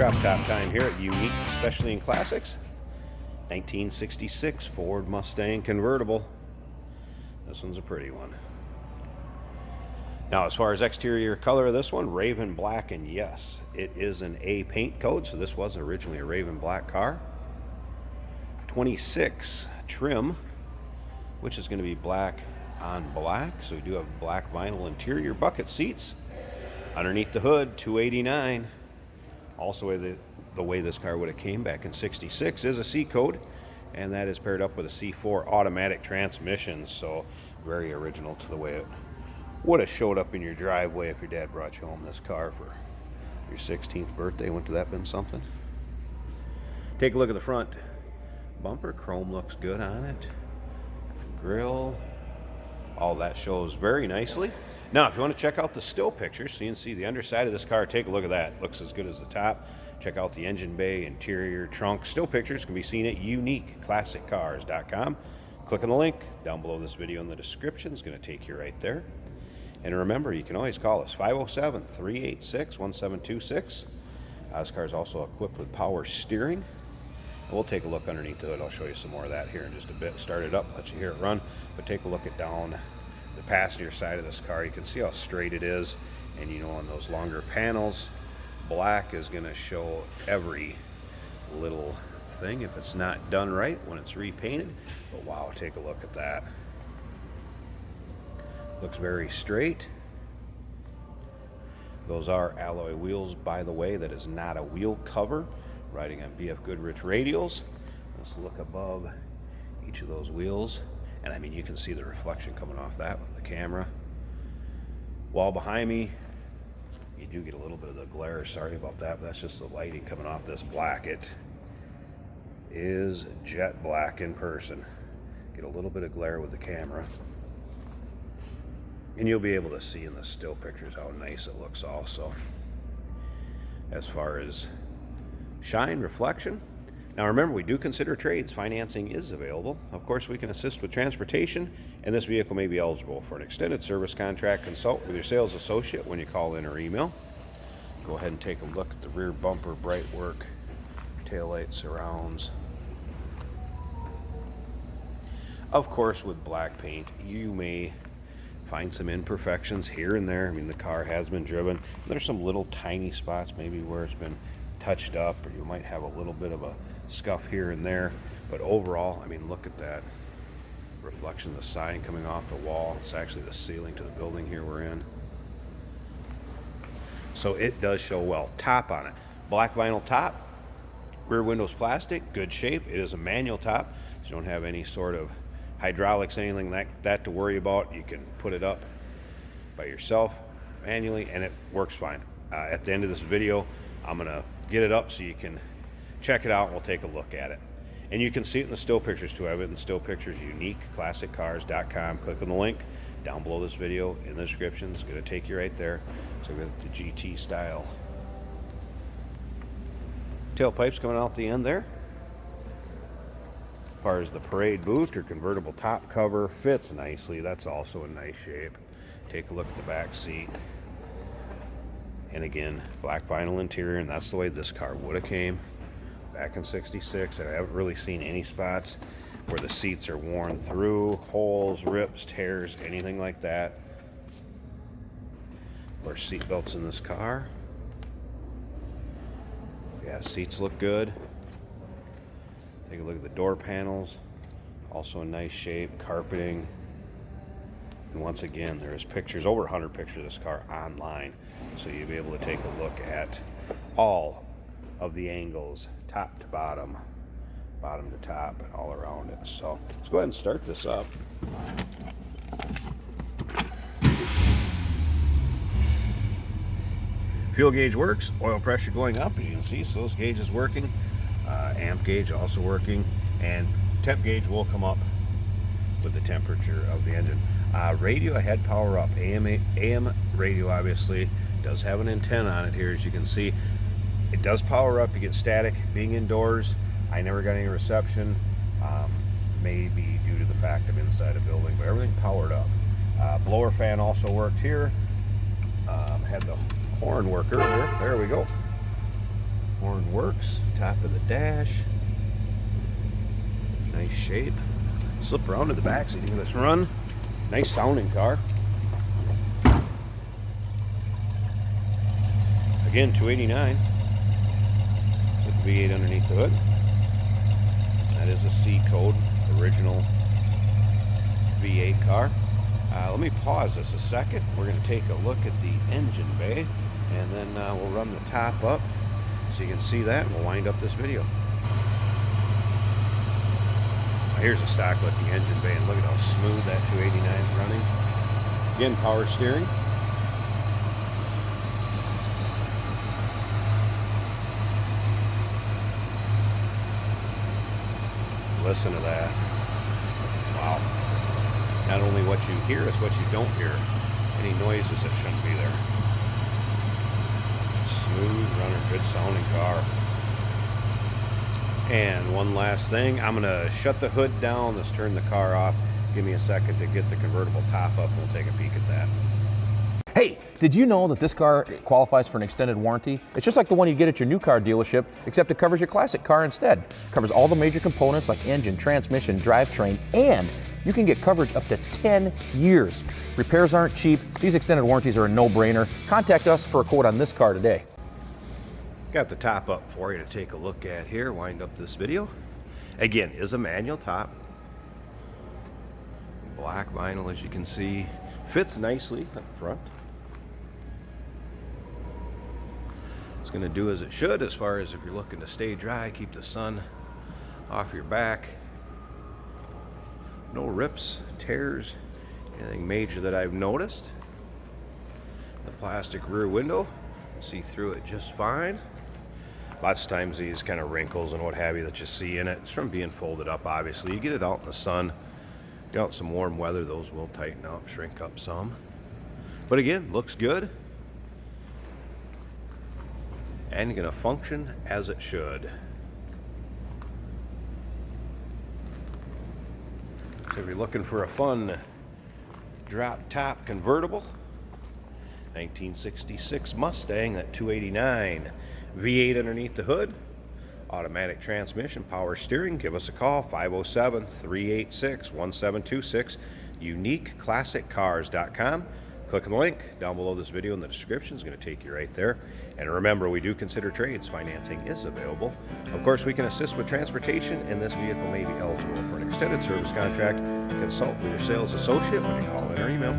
Drop top time here at Unique, especially in classics. 1966 Ford Mustang convertible. This one's a pretty one. Now, as far as exterior color of this one, Raven Black, and yes, it is an A paint code, so this was originally a Raven Black car. 26 trim, which is going to be black on black, so we do have black vinyl interior, bucket seats. Underneath the hood, 289. Also, the way this car would have came back in 66 is a C code, and that is paired up with a C4 automatic transmission, so very original to the way it would have showed up in your driveway if your dad brought you home this car for your 16th birthday. Wouldn't that been something? Take a look at the front bumper. Chrome looks good on it. Grill, all that shows very nicely. Now, if you want to check out the still pictures, so you can see the underside of this car, take a look at that. Looks as good as the top. Check out the engine bay, interior, trunk. Still pictures can be seen at uniqueclassiccars.com. Click on the link down below this video in the description. It's going to take you right there. And remember, you can always call us, 507-386-1726. This car is also equipped with power steering. And we'll take a look underneath the hood. I'll show you some more of that here in just a bit. Start it up, let you hear it run. But take a look at down the passenger side of this car. You can see how straight it is, and you know, on those longer panels, black is going to show every little thing if it's not done right when it's repainted. But wow, take a look at that. Looks very straight. Those are alloy wheels, by the way. That is not a wheel cover. Riding on BF Goodrich radials. Let's look above each of those wheels. And I mean, you can see the reflection coming off that with the camera. Wall behind me, you do get a little bit of the glare. Sorry about that, but that's just the lighting coming off this black. It is jet black in person. Get a little bit of glare with the camera. And you'll be able to see in the still pictures how nice it looks also. As far as shine, reflection. Now remember, we do consider trades. Financing is available. Of course, we can assist with transportation, and this vehicle may be eligible for an extended service contract. Consult with your sales associate when you call in or email. Go ahead and take a look at the rear bumper, bright work, taillight surrounds. Of course, with black paint, you may find some imperfections here and there. I mean, the car has been driven. There's some little tiny spots maybe where it's been touched up, or you might have a little bit of a scuff here and there, but overall, I mean, look at that reflection of the sign coming off the wall. It's actually the ceiling to the building here we're in, so it does show well. Top on it, black vinyl top, rear windows plastic, good shape. It is a manual top, so you don't have any sort of hydraulics, anything like that to worry about. You can put it up by yourself manually, and it works fine. At the end of this video, I'm gonna get it up so you can check it out, and we'll take a look at it. And you can see it in the still pictures too. I have it in still pictures, uniqueclassiccars.com. Click on the link down below this video in the description. It's going to take you right there. So we got the GT style tailpipes coming out the end there. As far as the parade boot or convertible top cover, fits nicely. That's also in nice shape. Take a look at the back seat. And again, black vinyl interior, and that's the way this car would have came back in 66. I haven't really seen any spots where the seats are worn through, holes, rips, tears, anything like that. Of course, seat belts in this car. Yeah, seats look good. Take a look at the door panels. Also in nice shape, carpeting. And once again, there's pictures, over 100 pictures of this car online. So you'll be able to take a look at all of the angles, top to bottom, bottom to top, and all around it. So let's go ahead and start this up. Fuel gauge works, oil pressure going up, as you can see, so this gauge is working. Amp gauge also working, and temp gauge will come up with the temperature of the engine. Radio, I had power up. AM radio obviously does have an antenna on it here, as you can see. It does power up. You get static being indoors. I never got any reception. May be due to the fact I'm inside a building, but everything powered up. Blower fan also worked here. Had the horn work earlier. There we go. Horn works. Top of the dash. Nice shape. Slip around to the back so you can just run. Nice sounding car. Again, $289. With the V8 underneath the hood. That is a C code, original V8 car. Let me pause this a second. We're going to take a look at the engine bay, and then we'll run the top up so you can see that, and we'll wind up this video. Now here's a stock looking engine bay, and look at how smooth that 289 is running. Again, power steering. Listen to that. Wow. Not only what you hear, it's what you don't hear. Any noises that shouldn't be there. Smooth runner, good sounding car. And one last thing, I'm going to shut the hood down. Let's turn the car off. Give me a second to get the convertible top up, and we'll take a peek at that. Hey, did you know that this car qualifies for an extended warranty? It's just like the one you get at your new car dealership, except it covers your classic car instead. It covers all the major components like engine, transmission, drivetrain, and you can get coverage up to 10 years. Repairs aren't cheap. These extended warranties are a no-brainer. Contact us for a quote on this car today. Got the top up for you to take a look at here, wind up this video. Again, is a manual top. Black vinyl, as you can see. Fits nicely up front. It's going to do as it should as far as if you're looking to stay dry, keep the sun off your back. No rips, tears, anything major that I've noticed. The plastic rear window, see through it just fine. Lots of times these kind of wrinkles and what have you that you see in it, it's from being folded up obviously. You get it out in the sun, get out in some warm weather, those will tighten up, shrink up some. But again, looks good. And going to function as it should. So if you're looking for a fun drop top convertible, 1966 Mustang, that 289, V8 underneath the hood, automatic transmission, power steering, give us a call, 507-386-1726, uniqueclassiccars.com. Click on the link down below this video in the description. It's going to take you right there. And remember, we do consider trades. Financing is available. Of course, we can assist with transportation, and this vehicle may be eligible for an extended service contract. Consult with your sales associate when you call in or email.